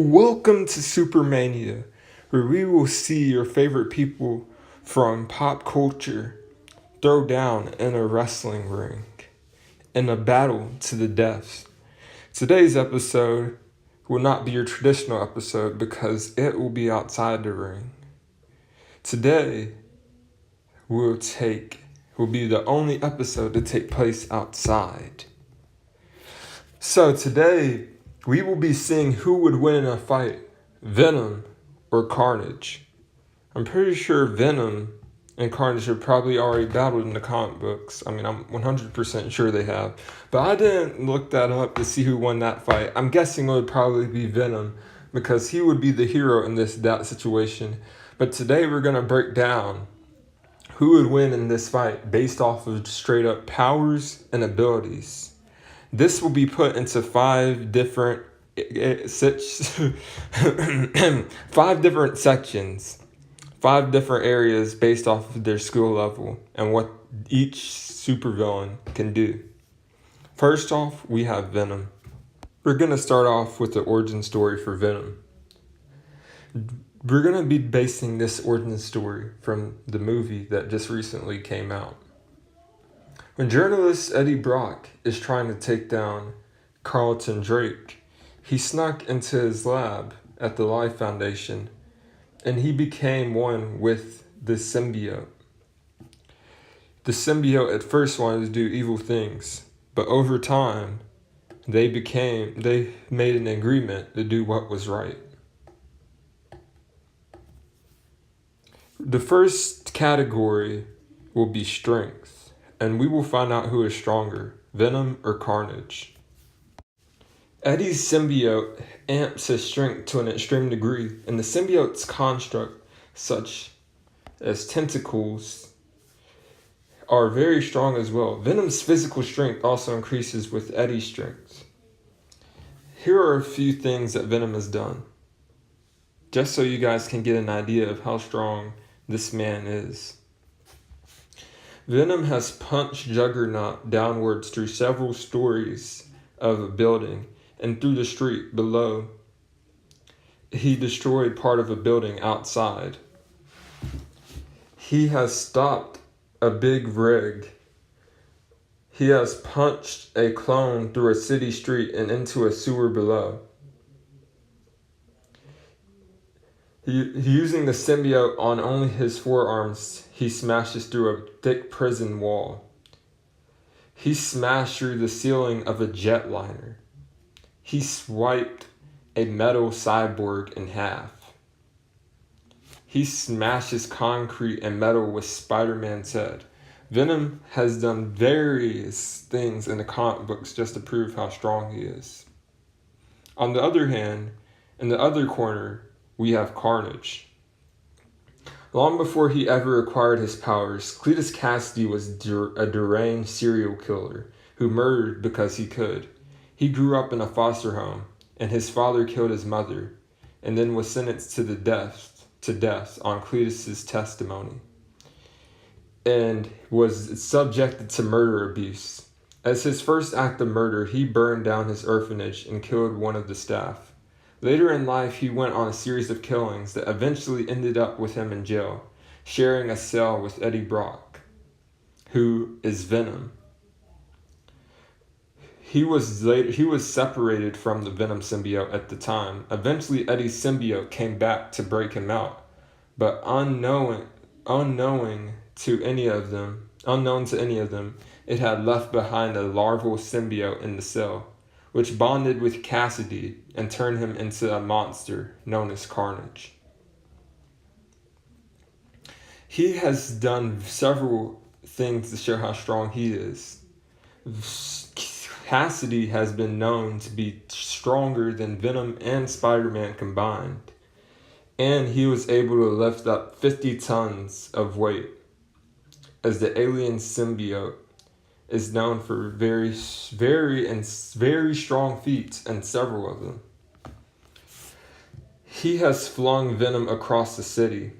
Welcome to Supermania, where we will see your favorite people from pop culture throw down in a wrestling ring in a battle to the death. Today's episode will not be your traditional episode because it will be outside the ring. Today will be the only episode to take place outside. So today we will be seeing who would win in a fight, Venom or Carnage. I'm pretty sure Venom and Carnage have probably already battled in the comic books. I'm 100% sure they have. But I didn't look that up to see who won that fight. I'm guessing it would probably be Venom because he would be the hero in that situation. But today we're going to break down who would win in this fight based off of straight up powers and abilities. This will be put into five different sections, 5 different areas based off of their skill level and what each supervillain can do. First off, we have Venom. We're going to start off with the origin story for Venom. We're going to be basing this origin story from the movie that just recently came out. When journalist Eddie Brock is trying to take down Carlton Drake, he snuck into his lab at the Life Foundation and he became one with the symbiote. The symbiote at first wanted to do evil things, but over time, they made an agreement to do what was right. The first category will be strength. And we will find out who is stronger, Venom or Carnage. Eddie's symbiote amps his strength to an extreme degree, and the symbiote's construct, such as tentacles, are very strong as well. Venom's physical strength also increases with Eddie's strength. Here are a few things that Venom has done, just so you guys can get an idea of how strong this man is. Venom has punched Juggernaut downwards through several stories of a building and through the street below. He destroyed part of a building outside. He has stopped a big rig. He has punched a clone through a city street and into a sewer below. Using the symbiote on only his forearms, he smashes through a thick prison wall. He smashed through the ceiling of a jetliner. He swiped a metal cyborg in half. He smashes concrete and metal with Spider-Man's head. Venom has done various things in the comic books just to prove how strong he is. On the other hand, in the other corner, we have Carnage. Long before he ever acquired his powers, Cletus Cassidy was a deranged serial killer who murdered because he could. He grew up in a foster home, and his father killed his mother, and then was sentenced to death on Cletus's testimony, and was subjected to murder abuse. As his first act of murder, he burned down his orphanage and killed one of the staff. Later in life, he went on a series of killings that eventually ended up with him in jail, sharing a cell with Eddie Brock, who is Venom. He was separated from the Venom symbiote at the time. Eventually, Eddie's symbiote came back to break him out, but unknown to any of them, it had left behind a larval symbiote in the cell, which bonded with Cassidy and turned him into a monster known as Carnage. He has done several things to show how strong he is. Cassidy has been known to be stronger than Venom and Spider-Man combined, and he was able to lift up 50 tons of weight, as the alien symbiote is known for very strong feats, and several of them. He has flung Venom across the city.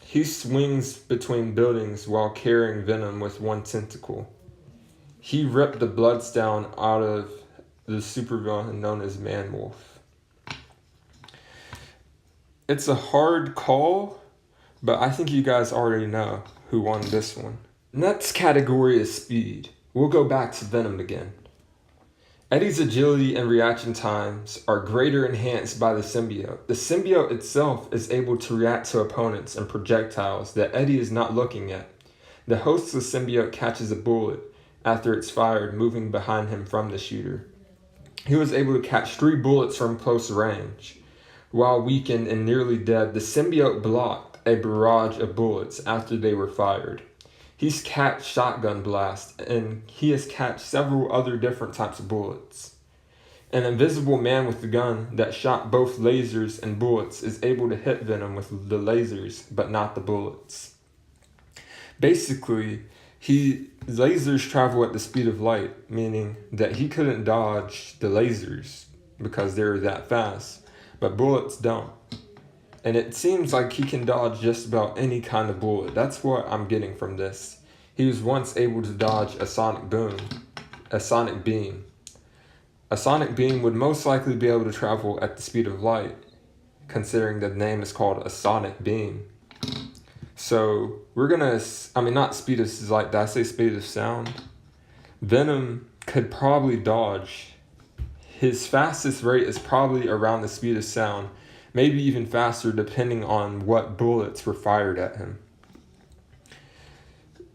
He swings between buildings while carrying Venom with one tentacle. He ripped the Bloodstone out of the supervillain known as Man-Wolf. It's a hard call, but I think you guys already know who won this one. Next category is speed. We'll go back to Venom again. Eddie's agility and reaction times are greater enhanced by the symbiote. The symbiote itself is able to react to opponents and projectiles that Eddie is not looking at. The host of the symbiote catches a bullet after it's fired, moving behind him from the shooter. He was able to catch 3 bullets from close range. While weakened and nearly dead, the symbiote blocked a barrage of bullets after they were fired. He's catched shotgun blasts, and he has catched several other different types of bullets. An invisible man with a gun that shot both lasers and bullets is able to hit Venom with the lasers, but not the bullets. Basically, lasers travel at the speed of light, meaning that he couldn't dodge the lasers because they're that fast. But bullets don't. And it seems like he can dodge just about any kind of bullet. That's what I'm getting from this. He was once able to dodge a sonic beam. A sonic beam would most likely be able to travel at the speed of light, considering the name is called a sonic beam. So we're gonna, not speed of light, did I say speed of sound? Venom could probably dodge. His fastest rate is probably around the speed of sound, maybe even faster depending on what bullets were fired at him.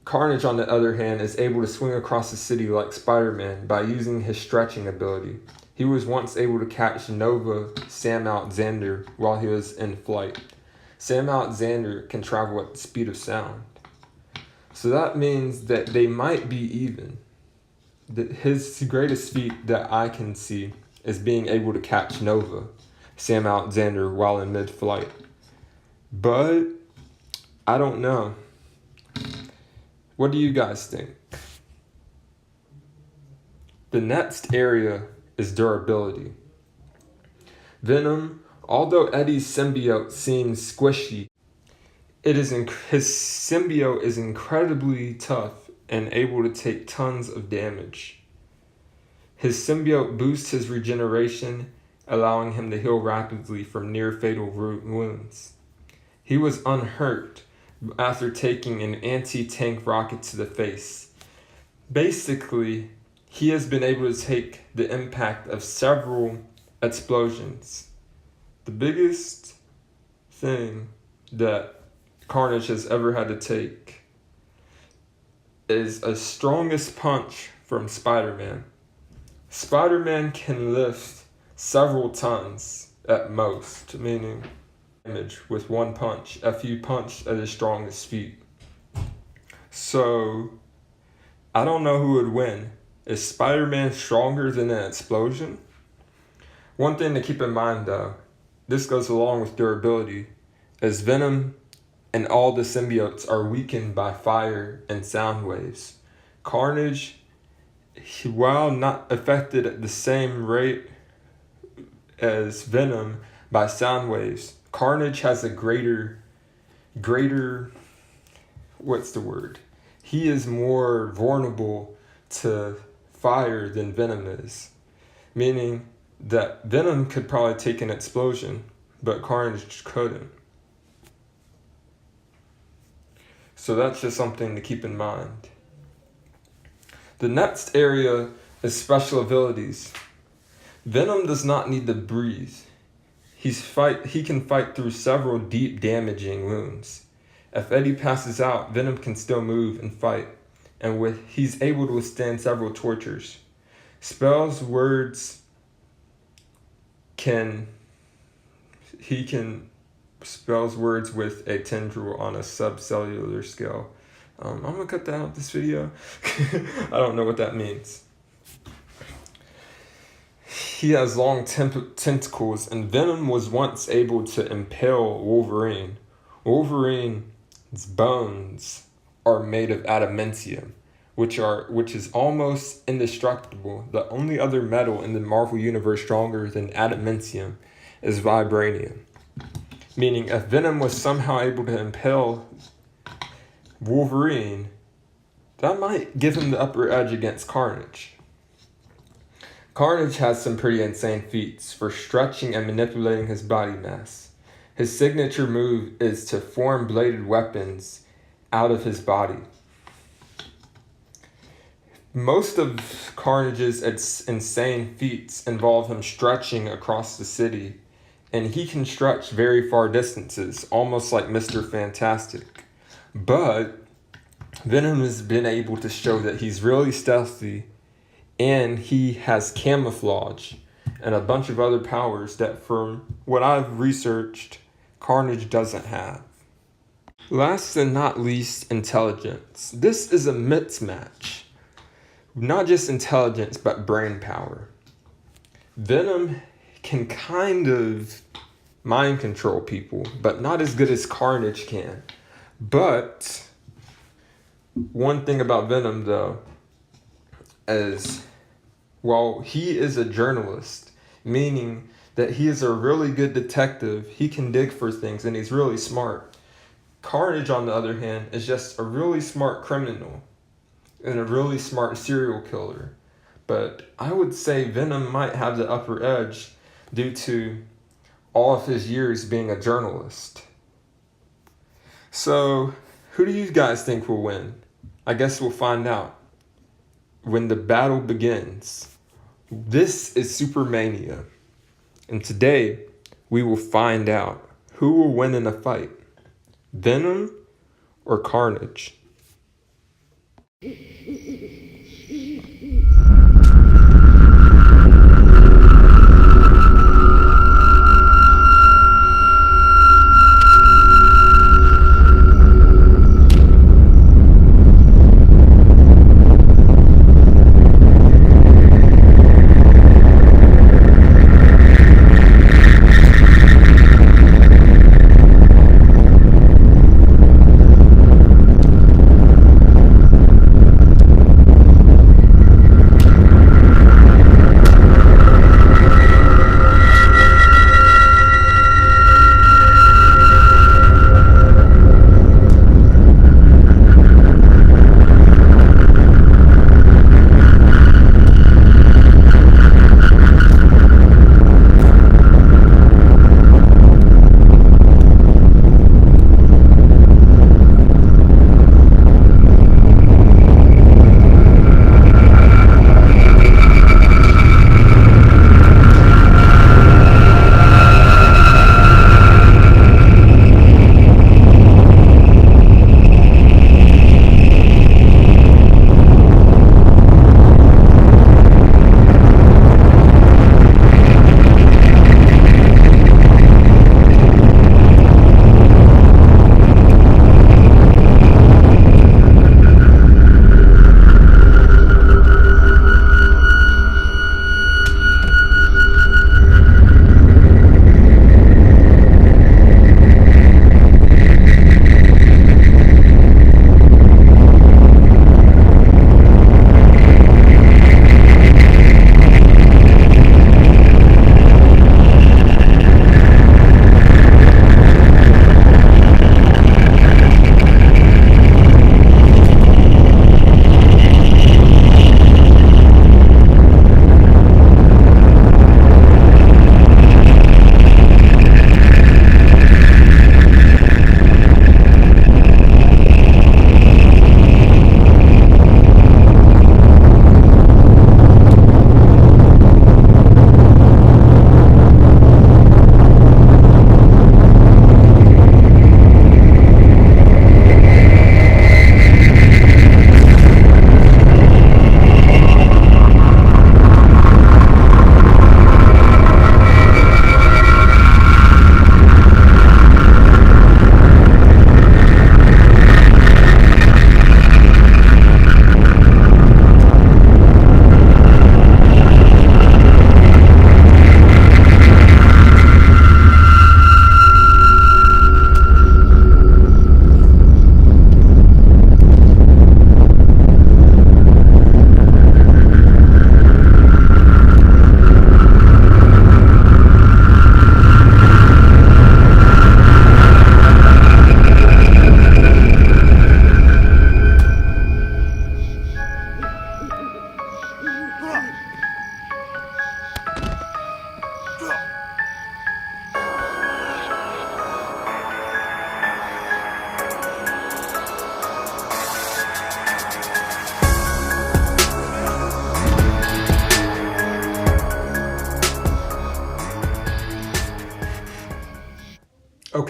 Carnage, on the other hand, is able to swing across the city like Spider-Man by using his stretching ability. He was once able to catch Nova Sam Alexander while he was in flight. Sam Alexander can travel at the speed of sound. So that means that they might be even. His greatest feat that I can see is being able to catch Nova, Sam Alexander, while in mid-flight. But I don't know. What do you guys think? The next area is durability. Venom, although Eddie's symbiote seems squishy, his symbiote is incredibly tough and able to take tons of damage. His symbiote boosts his regeneration, allowing him to heal rapidly from near-fatal wounds. He was unhurt after taking an anti-tank rocket to the face. Basically, he has been able to take the impact of several explosions. The biggest thing that Carnage has ever had to take is a strongest punch from Spider-Man. Spider-Man can lift several tons at most, meaning damage with one punch if you punch at his strongest feet. So, I don't know who would win. Is Spider-Man stronger than an explosion? One thing to keep in mind though, this goes along with durability, is Venom and all the symbiotes are weakened by fire and sound waves. Carnage, while not affected at the same rate as Venom by sound waves, Carnage has a greater, what's the word? He is more vulnerable to fire than Venom is. Meaning that Venom could probably take an explosion, but Carnage couldn't. So that's just something to keep in mind. The next area is special abilities. Venom does not need to breathe. He can fight through several deep damaging wounds. If Eddie passes out, Venom can still move and fight, and he's able to withstand several tortures. Spells words with a tendril on a subcellular scale. I'm gonna cut that out of this video. I don't know what that means. He has long tentacles, and Venom was once able to impale Wolverine. Wolverine's bones are made of adamantium, which is almost indestructible. The only other metal in the Marvel Universe stronger than adamantium is vibranium. Meaning, if Venom was somehow able to impale Wolverine, that might give him the upper edge against Carnage. Carnage has some pretty insane feats for stretching and manipulating his body mass. His signature move is to form bladed weapons out of his body. Most of Carnage's insane feats involve him stretching across the city, and he can stretch very far distances, almost like Mr. Fantastic. But Venom has been able to show that he's really stealthy, and he has camouflage and a bunch of other powers that, from what I've researched, Carnage doesn't have. Last and not least, intelligence. This is a mismatch. Not just intelligence, but brain power. Venom can kind of mind control people, but not as good as Carnage can. But one thing about Venom, though, is, well, he is a journalist, meaning that he is a really good detective. He can dig for things, and he's really smart. Carnage, on the other hand, is just a really smart criminal and a really smart serial killer. But I would say Venom might have the upper edge due to all of his years being a journalist. So, who do you guys think will win? I guess we'll find out when the battle begins. This is Supermania, and today we will find out who will win in a fight, Venom or Carnage.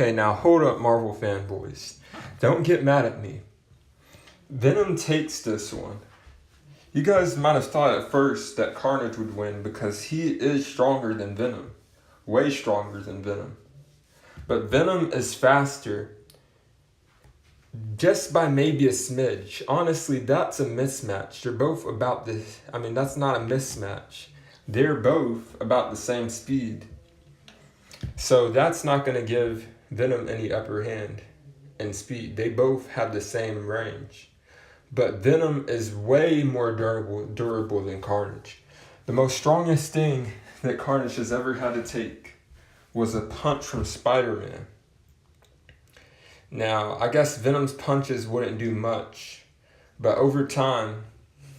Okay, now hold up, Marvel fanboys. Don't get mad at me. Venom takes this one. You guys might have thought at first that Carnage would win because he is stronger than Venom. Way stronger than Venom. But Venom is faster. Just by maybe a smidge. Honestly, that's a mismatch. They're both about the... that's not a mismatch. They're both about the same speed. So that's not going to give Venom any upper hand in speed. They both have the same range. But Venom is way more durable than Carnage. The most strongest thing that Carnage has ever had to take was a punch from Spider-Man. Now, I guess Venom's punches wouldn't do much, but over time,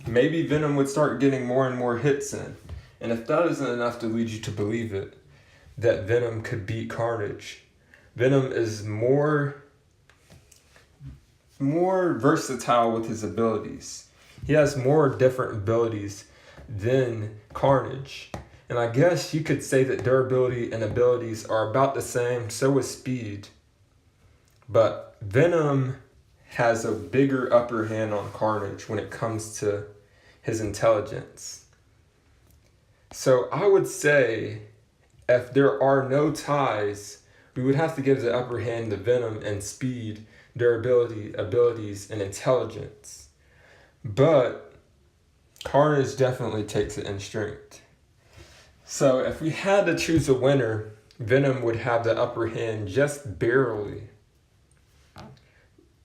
maybe Venom would start getting more and more hits in. And if that isn't enough to lead you to believe it, that Venom could beat Carnage, Venom is more versatile with his abilities. He has more different abilities than Carnage. And I guess you could say that durability and abilities are about the same, so is speed. But Venom has a bigger upper hand on Carnage when it comes to his intelligence. So I would say if there are no ties, we would have to give the upper hand to Venom in speed, durability, abilities, and intelligence. But Carnage definitely takes it in strength. So if we had to choose a winner, Venom would have the upper hand just barely.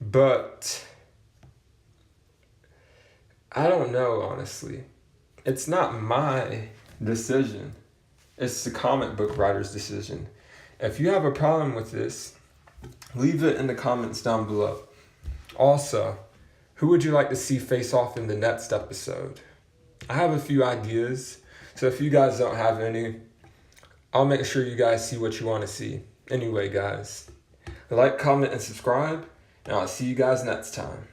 But I don't know, honestly. It's not my decision. It's the comic book writer's decision. If you have a problem with this, leave it in the comments down below. Also, who would you like to see face off in the next episode? I have a few ideas, so if you guys don't have any, I'll make sure you guys see what you want to see. Anyway, guys, like, comment, and subscribe, and I'll see you guys next time.